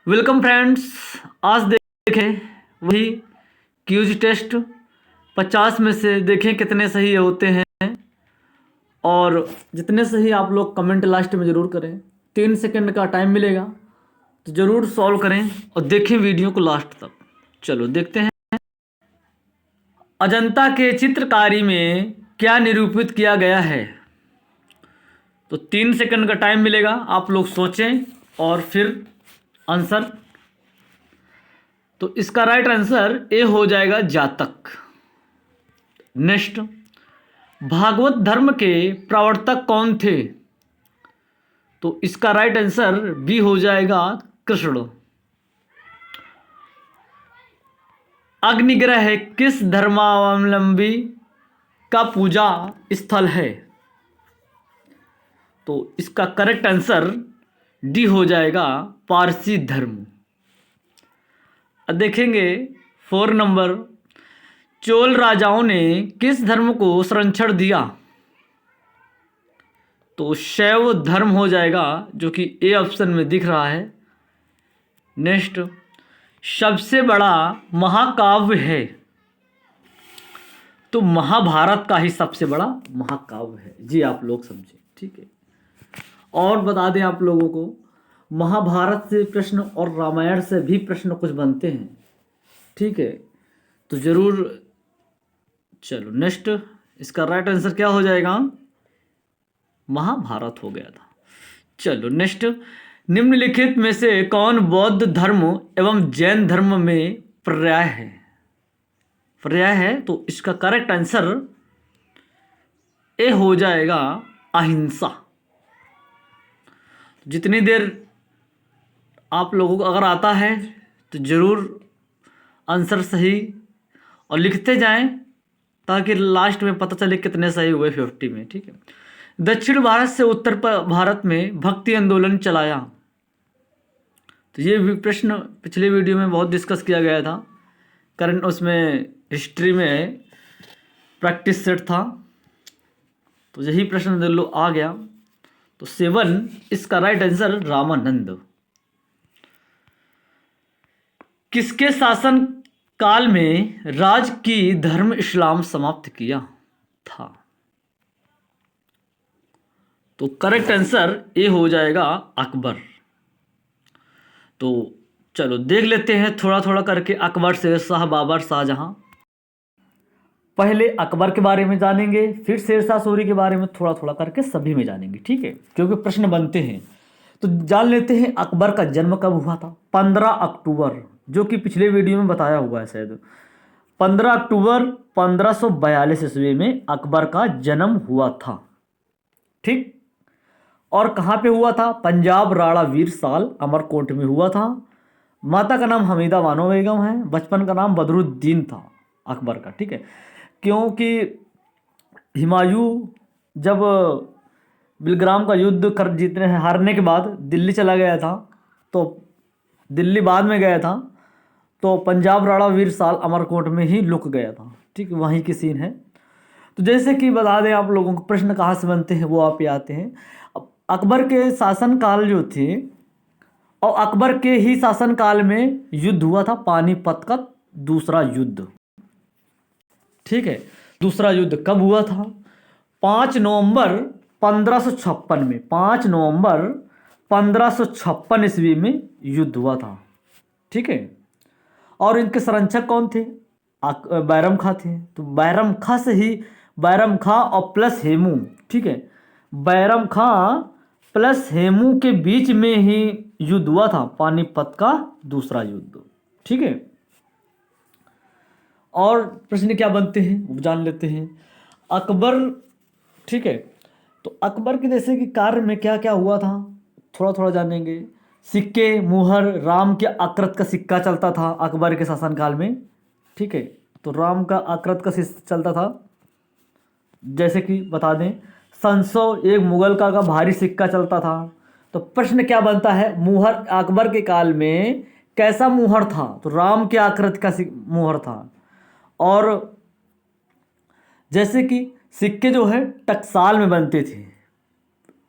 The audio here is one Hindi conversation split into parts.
Welcome friends. आज देखें वही क्यूज टेस्ट 50 में से देखें कितने सही होते हैं और जितने सही आप लोग कमेंट लास्ट में ज़रूर करें। 3 सेकंड का टाइम मिलेगा तो ज़रूर सॉल्व करें और देखें वीडियो को लास्ट तक। चलो देखते हैं अजंता के चित्रकारी में क्या निरूपित किया गया है। तो 3 सेकंड का टाइम मिलेगा, आप लोग सोचें और फिर आंसर। तो इसका राइट आंसर ए हो जाएगा जातक। नेक्स्ट, भागवत धर्म के प्रवर्तक कौन थे। तो इसका राइट आंसर बी हो जाएगा कृष्ण। अग्निग्रह किस धर्मावलंबी का पूजा स्थल है। तो इसका करेक्ट आंसर डी हो जाएगा पारसी धर्म। अब देखेंगे 4 नंबर, चोल राजाओं ने किस धर्म को संरक्षण दिया। तो शैव धर्म हो जाएगा जो कि ए ऑप्शन में दिख रहा है। नेक्स्ट, सबसे बड़ा महाकाव्य है। तो महाभारत का ही सबसे बड़ा महाकाव्य है जी, आप लोग समझे। ठीक है, और बता दें आप लोगों को, महाभारत से प्रश्न और रामायण से भी प्रश्न कुछ बनते हैं। ठीक है, तो ज़रूर। चलो नेक्स्ट, इसका राइट आंसर क्या हो जाएगा, महाभारत हो गया था। चलो नेक्स्ट, निम्नलिखित में से कौन बौद्ध धर्म एवं जैन धर्म में पर्याय है। पर्याय है तो इसका करेक्ट आंसर ए हो जाएगा अहिंसा। जितनी देर आप लोगों को अगर आता है तो ज़रूर आंसर सही और लिखते जाएं ताकि लास्ट में पता चले कितने सही हुए 50 में। ठीक है, दक्षिण भारत से उत्तर भारत में भक्ति आंदोलन चलाया। तो ये भी प्रश्न पिछले वीडियो में बहुत डिस्कस किया गया था, करंट उसमें हिस्ट्री में प्रैक्टिस सेट था, तो यही प्रश्न दिल लो आ गया। तो 7 इसका राइट आंसर रामानंद। किसके शासन काल में राज की धर्म इस्लाम समाप्त किया था। तो करेक्ट आंसर ए हो जाएगा अकबर। तो चलो देख लेते हैं थोड़ा थोड़ा करके अकबर, शेरशाह, बाबर, शाहजहां। पहले अकबर के बारे में जानेंगे, फिर शेरशाह सूरी के बारे में थोड़ा थोड़ा करके सभी में जानेंगे। ठीक है, क्योंकि प्रश्न बनते हैं। तो जान लेते हैं अकबर का जन्म कब हुआ था। 15 अक्टूबर, जो कि पिछले वीडियो में बताया हुआ है शायद। 15 अक्टूबर 1542 ईस्वी में अकबर का जन्म हुआ था। ठीक, और कहाँ पे हुआ था, पंजाब राणा वीर साल अमरकोट में हुआ था। माता का नाम हमीदा बानो बेगम है, बचपन का नाम बदरुद्दीन था अकबर का। ठीक है, क्योंकि हुमायूं जब बिलग्राम का युद्ध कर जीतने हारने के बाद दिल्ली चला गया था, तो दिल्ली बाद में गया था, तो पंजाब राणा वीर साल अमरकोट में ही लुक गया था। ठीक, वहीं की सीन है। तो जैसे कि बता दें आप लोगों को, प्रश्न कहाँ से बनते हैं वो आप ही आते हैं। अब अकबर के शासनकाल जो थे, और अकबर के ही शासनकाल में युद्ध हुआ था, पानीपत का दूसरा युद्ध। ठीक है, दूसरा युद्ध कब हुआ था, 5 नवंबर 1556 में। 5 नवंबर 1556 ईस्वी में युद्ध हुआ था। ठीक है, और इनके संरक्षक कौन थे, बैरम खां थे। तो बैरम खां से ही, बैरम खां और प्लस हेमू। ठीक है, बैरम खां प्लस हेमू के बीच में ही युद्ध हुआ था, पानीपत का दूसरा युद्ध। ठीक है, और प्रश्न क्या बनते हैं वो जान लेते हैं। अकबर, ठीक है, तो अकबर के जैसे कि कार्य में क्या क्या हुआ था थोड़ा थोड़ा जानेंगे। सिक्के, मुहर, राम के आकृत का सिक्का चलता था अकबर के शासनकाल में। ठीक है, तो राम का आकृत का चलता था। जैसे कि बता दें, 700 एक मुगल का भारी सिक्का चलता था। तो प्रश्न क्या बनता है, मुहर अकबर के काल में कैसा मुहर था। तो राम के आकृत का मुहर था। और जैसे कि सिक्के जो है टकसाल में बनते थे।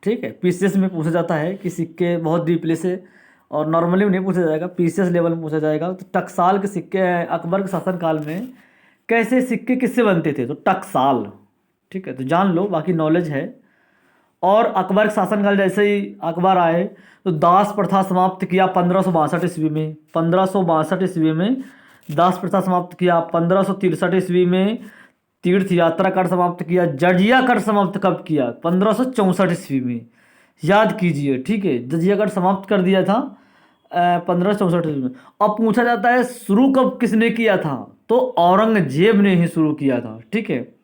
ठीक है, पीसीएस में पूछा जाता है कि सिक्के बहुत डीपली से और नॉर्मली नहीं पूछा जाएगा, पीसीएस लेवल में पूछा जाएगा। तो टकसाल के सिक्के अकबर के शासनकाल में कैसे सिक्के किससे बनते थे? तो टकसाल, ठीक है, तो जान लो, बाकी नॉलेज है। और अकबर के शासनकाल जैसे ही अकबर आए तो दास प्रथा समाप्त किया 1562 ईस्वी में। 1562 ईस्वी में दास प्रथा समाप्त किया। 1563 ईस्वी में तीर्थ यात्रा कर समाप्त किया। जजिया कर समाप्त कब किया? 1564 ईस्वी में। याद कीजिए, ठीक है, जजिया कर समाप्त कर दिया था 1564 ईस्वी में। अब पूछा जाता है शुरू कब किसने किया था? तो औरंगजेब ने ही शुरू किया था, ठीक है।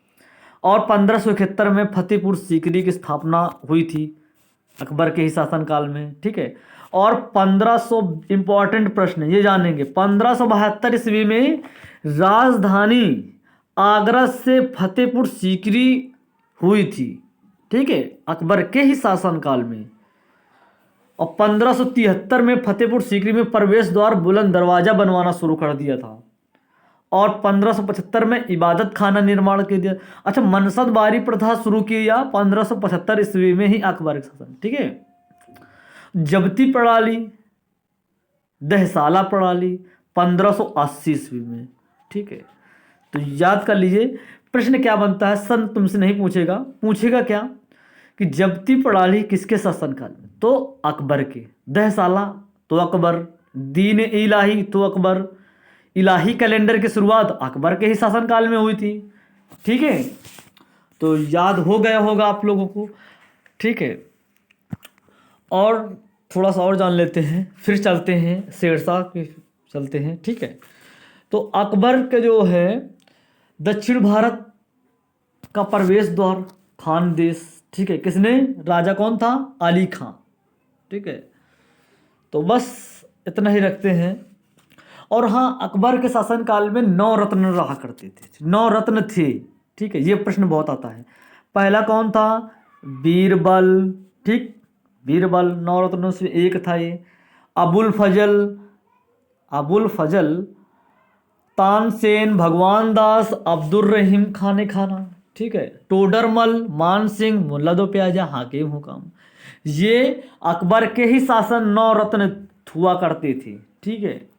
और 1571 में फतेहपुर सीकरी की स्थापना हुई थी अकबर के ही शासनकाल में, ठीक है। और 1500 इंपॉर्टेंट प्रश्न ये जानेंगे, 1572 ईस्वी में राजधानी आगरा से फतेहपुर सीकरी हुई थी, ठीक है, अकबर के ही शासनकाल में। और 1573 में फतेहपुर सीकरी में प्रवेश द्वार बुलंद दरवाजा बनवाना शुरू कर दिया था। और 1575 में इबादत खाना निर्माण कर दिया। अच्छा, मनसद बारी प्रथा शुरू किया 1575 ईस्वी में ही अकबर के शासन, ठीक है। जब्ती प्रणाली, दहसाला प्रणाली 1580 ईस्वी में, ठीक है। तो याद कर लीजिए, प्रश्न क्या बनता है, सन तुमसे नहीं पूछेगा, पूछेगा क्या कि जब्ती प्रणाली किसके शासनकाल में? तो अकबर के। दहसाला तो अकबर, दीन इलाही तो अकबर, इलाही कैलेंडर की शुरुआत अकबर के ही शासनकाल में हुई थी, ठीक है। तो याद हो गया होगा आप लोगों को, ठीक है। और थोड़ा सा और जान लेते हैं, फिर चलते हैं शेरशाह के, चलते हैं, ठीक है। तो अकबर के जो है दक्षिण भारत का प्रवेश द्वार खान देश, ठीक है, किसने? राजा कौन था? अली खां, ठीक है। तो बस इतना ही रखते हैं। और हाँ, अकबर के शासनकाल में 9 रत्न रहा करते थे, 9 रत्न थे, ठीक है। ये प्रश्न बहुत आता है। पहला कौन था? बीरबल, ठीक, बीरबल 9 रत्नों से एक था ये। अबुल फजल, अबुल फजल, तानसेन, भगवान दास, अब्दुल रहीम खाने खाना, ठीक है। टोडरमल, मान सिंह, मुल्ला दो प्याजा, हाकिम हुकाम। ये अकबर के ही शासन 9 रत्न हुआ करते थे, ठीक है।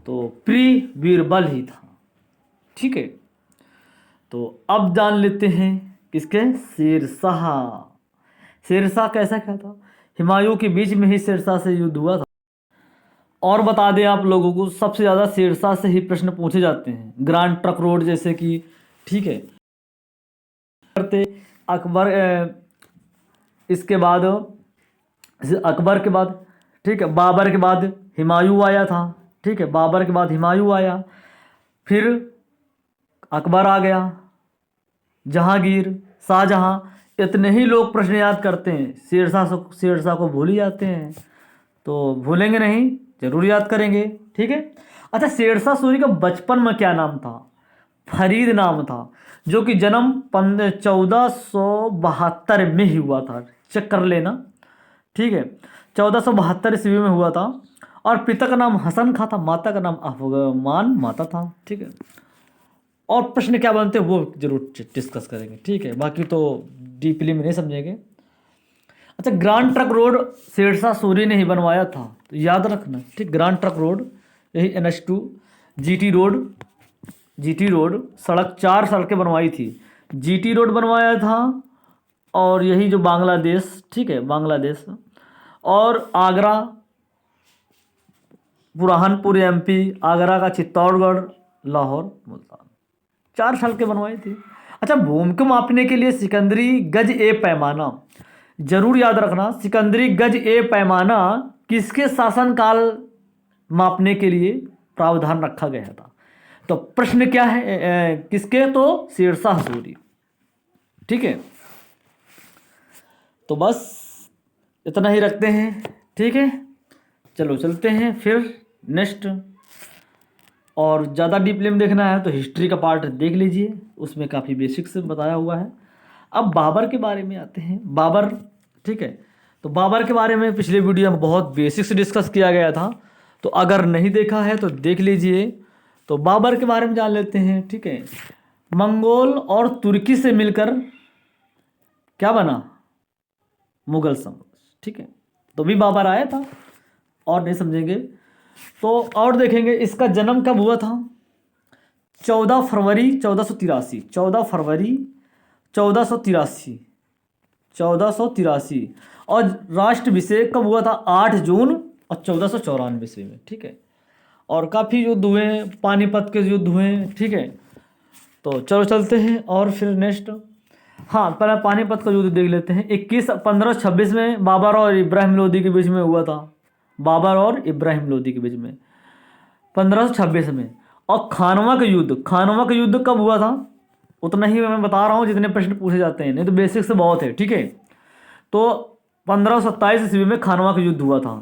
तो प्री बीरबल ही था, ठीक है। तो अब जान लेते हैं किसके? शेरशाह। शेरशाह कैसा क्या था? हुमायूं के बीच में ही शेरशाह से युद्ध हुआ था। और बता दें आप लोगों को, सबसे ज़्यादा शेरशाह से ही प्रश्न पूछे जाते हैं, ग्रांड ट्रंक रोड जैसे कि, ठीक है। करते अकबर इसके बाद, अकबर के बाद, ठीक है, बाबर के बाद हुमायूं आया था, ठीक है। बाबर के बाद हुमायूं आया, फिर अकबर आ गया, जहांगीर, शाहजहां। इतने ही लोग प्रश्न याद करते हैं, शेरशाह को भूल ही जाते हैं। तो भूलेंगे नहीं, जरूर याद करेंगे, ठीक है। अच्छा, शेरशाह सूरी का बचपन में क्या नाम था? फरीद नाम था, जो कि जन्म 1472 में ही हुआ था, चेक कर लेना, ठीक है। 1472 ईस्वी में हुआ था। और पिता का नाम हसन खां था, माता का नाम अफगान माता था, ठीक है। और प्रश्न क्या बनते हैं वो जरूर डिस्कस करेंगे, ठीक है, बाकी तो डीपली में नहीं समझेंगे। अच्छा, Grand Trunk Road Sher Shah Suri ने ही बनवाया था, तो याद रखना, ठीक। ग्रांड ट्रंक रोड, यही NH2, GT road, GT road सड़क, 4 सड़कें बनवाई थी। GT रोड बनवाया था, और यही जो बांग्लादेश, ठीक है, बांग्लादेश, और आगरा, बुरहानपुर MP, आगरा का चित्तौड़गढ़, लाहौर, मुल्तान, 4 सड़कें बनवाई थी। अच्छा, भूमि को मापने के लिए सिकंदरी गज ए पैमाना, जरूर याद रखना, सिकंदरी गज ए पैमाना किसके शासनकाल मापने के लिए प्रावधान रखा गया था? तो प्रश्न क्या है, किसके? तो शेरशाह सूरी, ठीक है। तो बस इतना ही रखते हैं, ठीक है। चलो चलते हैं फिर नेक्स्ट। और ज़्यादा डीपली में देखना है तो हिस्ट्री का पार्ट देख लीजिए, उसमें काफ़ी बेसिक्स बताया हुआ है। अब बाबर के बारे में आते हैं, बाबर, ठीक है। तो बाबर के बारे में पिछले वीडियो में बहुत बेसिक्स डिस्कस किया गया था, तो अगर नहीं देखा है तो देख लीजिए। तो बाबर के बारे में जान लेते हैं, ठीक है। मंगोल और तुर्की से मिलकर क्या बना? मुगल साम्राज्य, ठीक है। तो भी बाबर आया था, और नहीं समझेंगे। तो और देखेंगे इसका जन्म कब हुआ था। 14 फरवरी 1483, 14 फरवरी 1483, 1483। और राष्ट्राभिषेक कब हुआ था, 8 जून और 1494 में। ठीक है, और काफ़ी युद्ध हुए हैं, पानीपत के युद्ध हुए हैं। ठीक है, तो चलो चलते हैं और फिर नेक्स्ट। हाँ, पहले पानीपत का युद्ध देख लेते हैं। 1526 में बाबर और इब्राहिम लोदी के बीच में हुआ था। बाबर और इब्राहिम लोदी के बीच में 1526 में। और खानवा का युद्ध कब हुआ था, उतना ही मैं बता रहा हूँ जितने प्रश्न पूछे जाते हैं, नहीं तो बेसिक से बहुत है। ठीक है, तो 1527 ईस्वी में खानवा का युद्ध हुआ था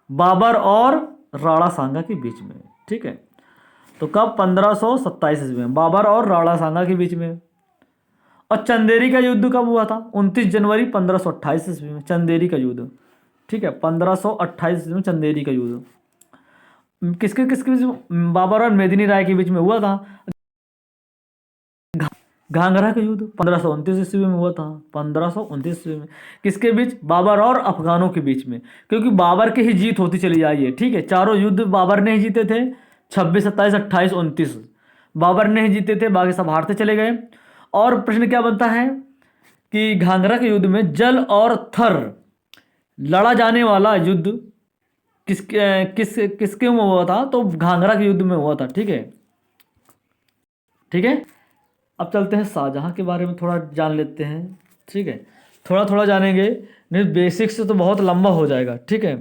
बाबर और राणा सांगा के बीच में। ठीक है, तो कब, 1527 ईस्वी में बाबर और राणा सांगा के बीच में। और चंदेरी का युद्ध कब हुआ था, 29 जनवरी 1528 ईस्वी में चंदेरी का युद्ध। ठीक है, 1528 ईस्वी में चंदेरी का युद्ध किसके किसके बीच, बाबर और मेदिनी राय के बीच में हुआ था। घाघरा का युद्ध 1529 ईस्वी में हुआ था। 1529 ईस्वी में किसके बीच, बाबर और अफगानों के बीच में, क्योंकि बाबर की ही जीत होती चली आई है। ठीक है, चारों युद्ध बाबर ने ही जीते थे, 26, 27, 28, 29 बाबर ने ही जीते थे, बाकी सब हारते चले गए। और प्रश्न क्या बनता है कि घाघरा के युद्ध में जल और थर लड़ा जाने वाला युद्ध किसके में हुआ था, तो घाघरा के युद्ध में हुआ था। ठीक है, ठीक है। अब चलते हैं शाहजहाँ के बारे में थोड़ा जान लेते हैं। ठीक है, थोड़ा थोड़ा जानेंगे, नहीं बेसिक्स से तो बहुत लंबा हो जाएगा। ठीक है,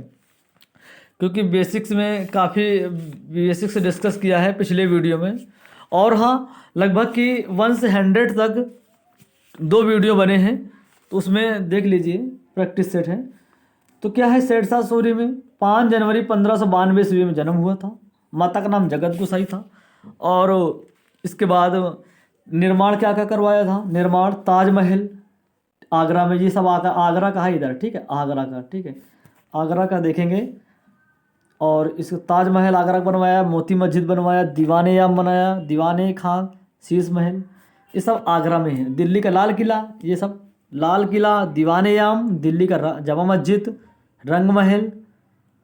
क्योंकि बेसिक्स में काफ़ी बेसिक्स डिस्कस किया है पिछले वीडियो में। और हाँ, लगभग कि 1 से 100 तक 2 वीडियो बने हैं, तो उसमें देख लीजिए, प्रैक्टिस सेट है। तो क्या है, शेरशाह सूरी में 5 जनवरी 1592 ईस्वी में जन्म हुआ था। माता का नाम जगत गोसाई था। और इसके बाद निर्माण क्या क्या करवाया था, निर्माण ताजमहल आगरा में, ये सब आगरा का है इधर। ठीक है, आगरा का। ठीक है, आगरा का देखेंगे। और इसको ताजमहल आगरा का बनवाया, मोती मस्जिद बनवाया, दीवाने याम बनाया, दीवाने खां, शीश महल, ये सब आगरा में है। दिल्ली का लाल किला, ये सब लाल किला, दीवाने याम, दिल्ली का जामा मस्जिद, रंग महल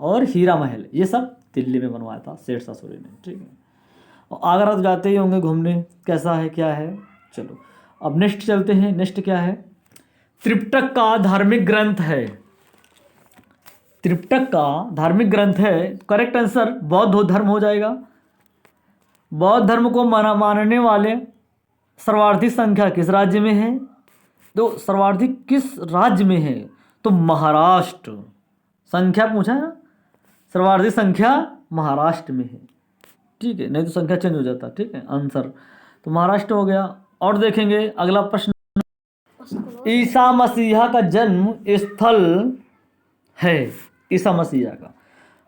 और हीरा महल, ये सब दिल्ली में बनवाया था शेरशाह सूरी ने। ठीक है, और आगरा तो जाते ही होंगे घूमने, कैसा है क्या है। चलो अब नेक्स्ट चलते हैं। नेक्स्ट क्या है, त्रिपिटक का धार्मिक ग्रंथ है। त्रिपिटक का धार्मिक ग्रंथ है, करेक्ट आंसर बौद्ध धर्म हो जाएगा। बौद्ध धर्म को मानने वाले सर्वाधिक संख्या किस राज्य में है, तो सर्वाधिक किस राज्य में है, तो महाराष्ट्र। संख्या पूछा है ना, सर्वाधिक संख्या महाराष्ट्र में है। ठीक है, नहीं तो संख्या चेंज हो जाता। ठीक है, आंसर तो महाराष्ट्र हो गया। और देखेंगे अगला प्रश्न, ईसा मसीहा का जन्म स्थल है, ईसा मसीहा का,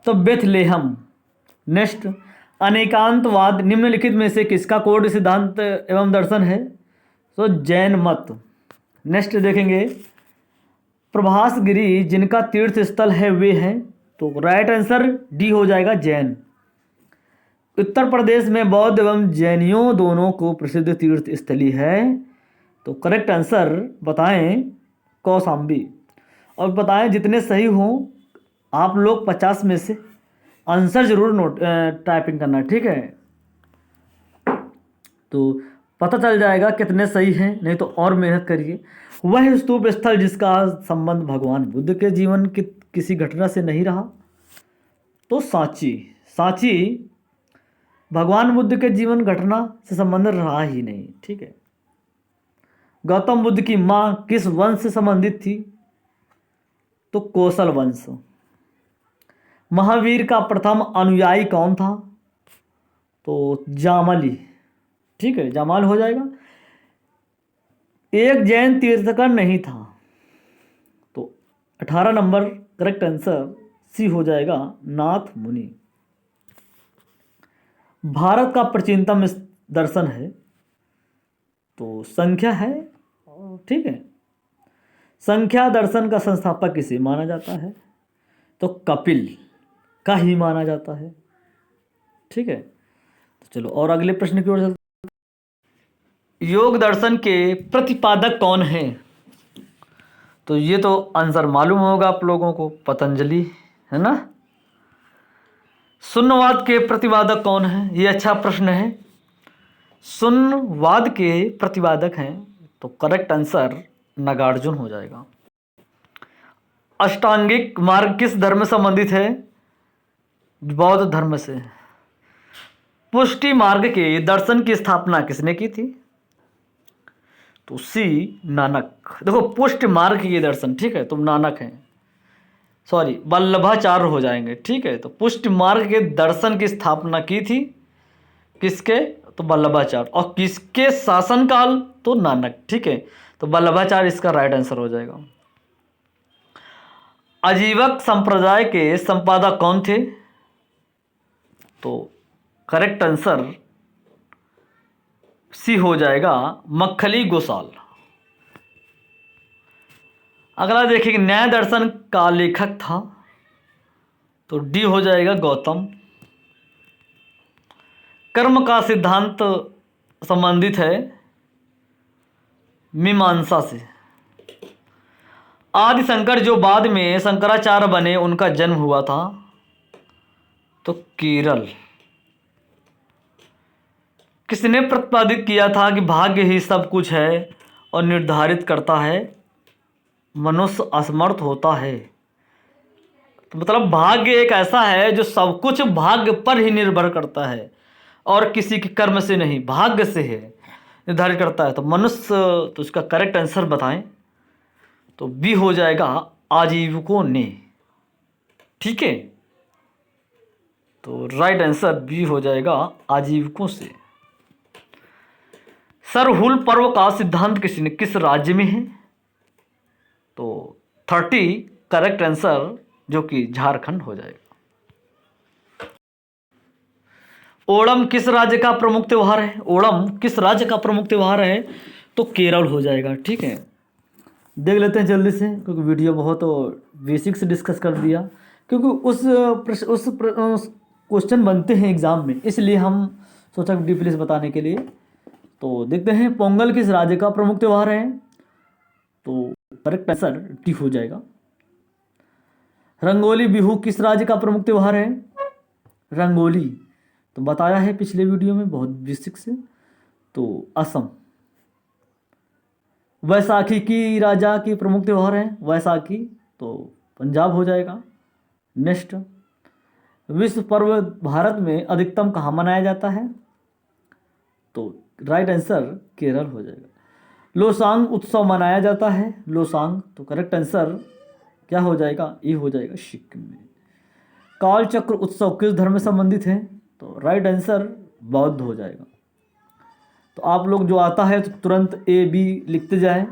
तो बेथलेहम। नेक्स्ट, अनेकांतवाद निम्नलिखित में से किसका कोड सिद्धांत एवं दर्शन है, तो जैन मत। नेक्स्ट देखेंगे, प्रभास गिरी जिनका तीर्थ स्थल है वे हैं, तो राइट आंसर डी हो जाएगा, जैन। उत्तर प्रदेश में बौद्ध एवं जैनियों दोनों को प्रसिद्ध तीर्थ स्थली है, तो करेक्ट आंसर बताएं, कौशाम्बी। और बताएं जितने सही हों आप लोग 50 में से आंसर जरूर नोट टाइपिंग करना। ठीक है, तो पता चल जाएगा कितने सही हैं, नहीं तो और मेहनत करिए। वह स्तूप स्थल जिसका संबंध भगवान बुद्ध के जीवन की किसी घटना से नहीं रहा, तो सांची। सांची भगवान बुद्ध के जीवन घटना से संबंध रहा ही नहीं। ठीक है, गौतम बुद्ध की मां किस वंश से संबंधित थी, तो कौशल वंश। महावीर का प्रथम अनुयायी कौन था, तो जामली। ठीक है, जामाल हो जाएगा। एक जैन तीर्थकर नहीं था, तो 18 नंबर करेक्ट आंसर सी हो जाएगा, नाथ मुनि। भारत का प्राचीनतम दर्शन है, तो संख्या है। ठीक है, संख्या दर्शन का संस्थापक किसे माना जाता है, तो कपिल का ही माना जाता है। ठीक है, तो चलो और अगले प्रश्न की ओर चलते। योग दर्शन के प्रतिपादक कौन है, तो ये तो आंसर मालूम होगा आप लोगों को, पतंजलि है ना। शून्यवाद के प्रतिपादक कौन है? ये अच्छा प्रश्न है। शून्यवाद के प्रतिपादक हैं तो करेक्ट आंसर नागार्जुन हो जाएगा। अष्टांगिक मार्ग किस धर्म से संबंधित है? बौद्ध धर्म से। पुष्टि मार्ग के दर्शन की स्थापना किसने की थी? तो सी नानक। देखो पुष्टि मार्ग के दर्शन, ठीक है, तुम नानक हैं, सॉरी वल्लभाचार्य हो जाएंगे, ठीक है। तो पुष्टि मार्ग के दर्शन की स्थापना की थी किसके? तो वल्लभाचार्य। और किसके शासनकाल? तो नानक, ठीक है। तो वल्लभाचार्य इसका राइट आंसर हो जाएगा। आजीवक संप्रदाय के संपादक कौन थे? तो करेक्ट आंसर सी हो जाएगा, मक्खली गोसाल। अगला देखिए, न्याय दर्शन का लेखक था, तो डी हो जाएगा गौतम। कर्म का सिद्धांत संबंधित है मीमांसा से। आदि शंकर जो बाद में शंकराचार्य बने, उनका जन्म हुआ था तो केरल। किसने प्रतिपादित किया था कि भाग्य ही सब कुछ है और निर्धारित करता है, मनुष्य असमर्थ होता है? तो मतलब भाग्य एक ऐसा है जो सब कुछ भाग्य पर ही निर्भर करता है और किसी के कर्म से नहीं, भाग्य से है, निर्धारित करता है। तो मनुष्य, तो इसका करेक्ट आंसर बताएं। तो बी हो जाएगा, आजीविकों ने, ठीक है। तो राइट आंसर बी हो जाएगा, आजीविकों से। सरहुल पर्व का सिद्धांत किस राज्य में है? तो 30 करेक्ट आंसर, जो कि झारखंड हो जाएगा। ओणम किस राज्य का प्रमुख त्योहार है? ओणम किस राज्य का प्रमुख त्योहार है? तो केरल हो जाएगा, ठीक है। देख लेते हैं जल्दी से, क्योंकि वीडियो बहुत बेसिक से डिस्कस कर दिया, क्योंकि उस क्वेश्चन बनते हैं एग्जाम में, इसलिए हम सोचा डीपली से बताने के लिए। तो देखते हैं, पोंगल किस राज्य का प्रमुख त्योहार है? तो करेक्ट आंसर टी हो जाएगा। रंगोली बिहू किस राज्य का प्रमुख त्योहार है? रंगोली तो बताया है पिछले वीडियो में बहुत बेसिक से, तो असम। वैसाखी की राजा की प्रमुख त्योहार है वैसाखी, तो पंजाब हो जाएगा। नेक्स्ट, विश्व पर्व भारत में अधिकतम कहाँ मनाया जाता है? तो राइट आंसर केरल हो जाएगा। लोसांग उत्सव मनाया जाता है, लोसांग, तो करेक्ट आंसर क्या हो जाएगा? ये हो जाएगा सिक्किम में। काल चक्र उत्सव किस धर्म से संबंधित है? तो राइट आंसर बौद्ध हो जाएगा। तो आप लोग जो आता है तो तुरंत ए बी लिखते जाएं।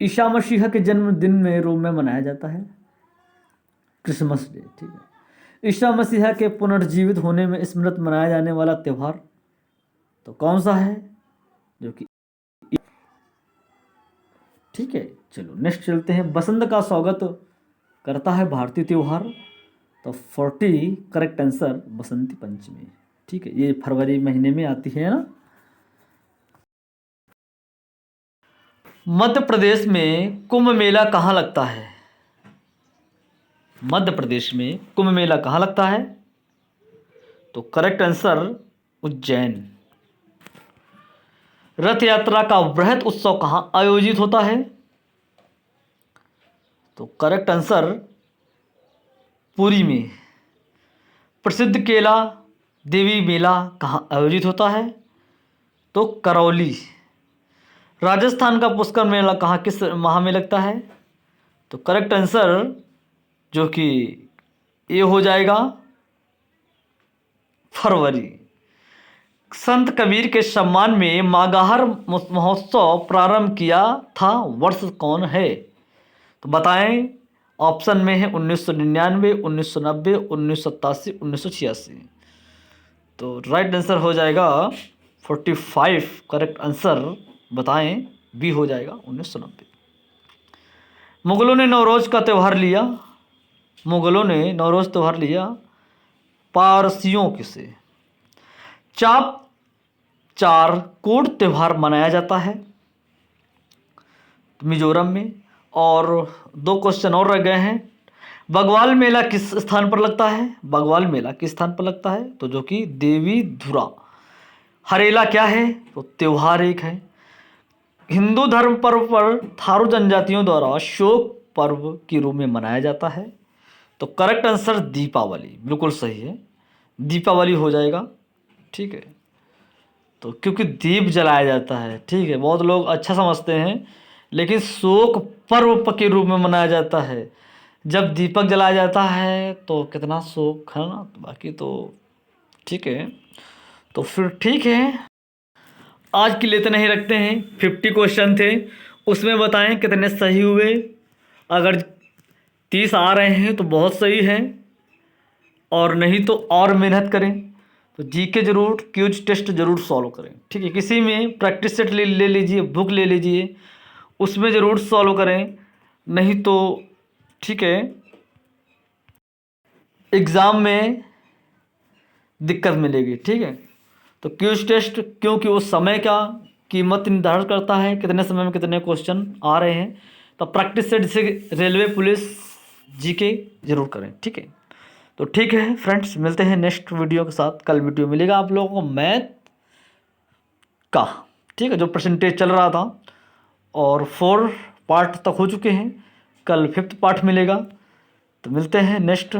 ईसा मसीह के जन्मदिन में रोम में मनाया जाता है क्रिसमस डे, ठीक है। ईसा मसीह के पुनर्जीवित होने में स्मृत मनाया जाने वाला त्यौहार तो कौन सा है? जो कि, ठीक है। चलो नेक्स्ट चलते हैं, बसंत का स्वागत करता है भारतीय त्यौहार, तो 40 करेक्ट आंसर बसंती पंचमी, ठीक है। ये फरवरी महीने में आती है ना। मध्य प्रदेश में कुंभ मेला कहाँ लगता है? मध्य प्रदेश में कुंभ मेला कहाँ लगता है? तो करेक्ट आंसर उज्जैन। रथ यात्रा का वृहद उत्सव कहाँ आयोजित होता है? तो करेक्ट आंसर पुरी में। प्रसिद्ध केला देवी मेला कहाँ आयोजित होता है? तो करौली। राजस्थान का पुष्कर मेला कहाँ किस माह में लगता है? तो करेक्ट आंसर जो कि ये हो जाएगा फरवरी। संत कबीर के सम्मान में मागाहर महोत्सव प्रारंभ किया था, वर्ष कौन है? तो बताएं। ऑप्शन में है 1999, 1990, 1987, 1986। तो राइट आंसर हो जाएगा 45 करेक्ट आंसर बताएं, बी हो जाएगा 1990। मुगलों ने नवरोज का त्यौहार लिया, मुगलों ने नवरोज त्यौहार लिया पारसियों से। चाप चार कोड त्यौहार मनाया जाता है मिजोरम में। और 2 क्वेश्चन और रह गए हैं। बग्वाल मेला किस स्थान पर लगता है? बग्वाल मेला किस स्थान पर लगता है? तो जो कि देवी धुरा। हरेला क्या है? तो त्योहार एक है। हिंदू धर्म पर्व पर थारू जनजातियों द्वारा शोक पर्व के रूप में मनाया जाता है। तो करेक्ट आंसर दीपावली, बिल्कुल सही है, दीपावली हो जाएगा। ठीक है, तो क्योंकि दीप जलाया जाता है, ठीक है, बहुत लोग अच्छा समझते हैं, लेकिन शोक पर्व के रूप में मनाया जाता है। जब दीपक जलाया जाता है तो कितना शोक है ना, तो बाकी तो ठीक है। तो फिर ठीक है, आज के लिए इतना ही रखते हैं। 50 क्वेश्चन थे, उसमें बताएं कितने सही हुए। अगर 30 आ रहे हैं तो बहुत सही है, और नहीं तो और मेहनत करें। तो जीके जरूर, क्यूज टेस्ट जरूर सॉल्व करें, ठीक है। किसी में प्रैक्टिस सेट ले लीजिए, बुक ले लीजिए, उसमें ज़रूर सॉल्व करें, नहीं तो ठीक है एग्ज़ाम में दिक्कत मिलेगी, ठीक है। तो क्यूज टेस्ट, क्योंकि वो समय का कीमत निर्धारित करता है, कितने समय में कितने क्वेश्चन आ रहे हैं। तो प्रैक्टिस सेट जैसे रेलवे, पुलिस, जीके जरूर करें, ठीक है। तो ठीक है फ्रेंड्स, मिलते हैं नेक्स्ट वीडियो के साथ। कल वीडियो मिलेगा आप लोगों को मैथ का, ठीक है, जो परसेंटेज चल रहा था, और 4 पार्ट तक हो चुके हैं। कल 5th पार्ट मिलेगा। तो मिलते हैं नेक्स्ट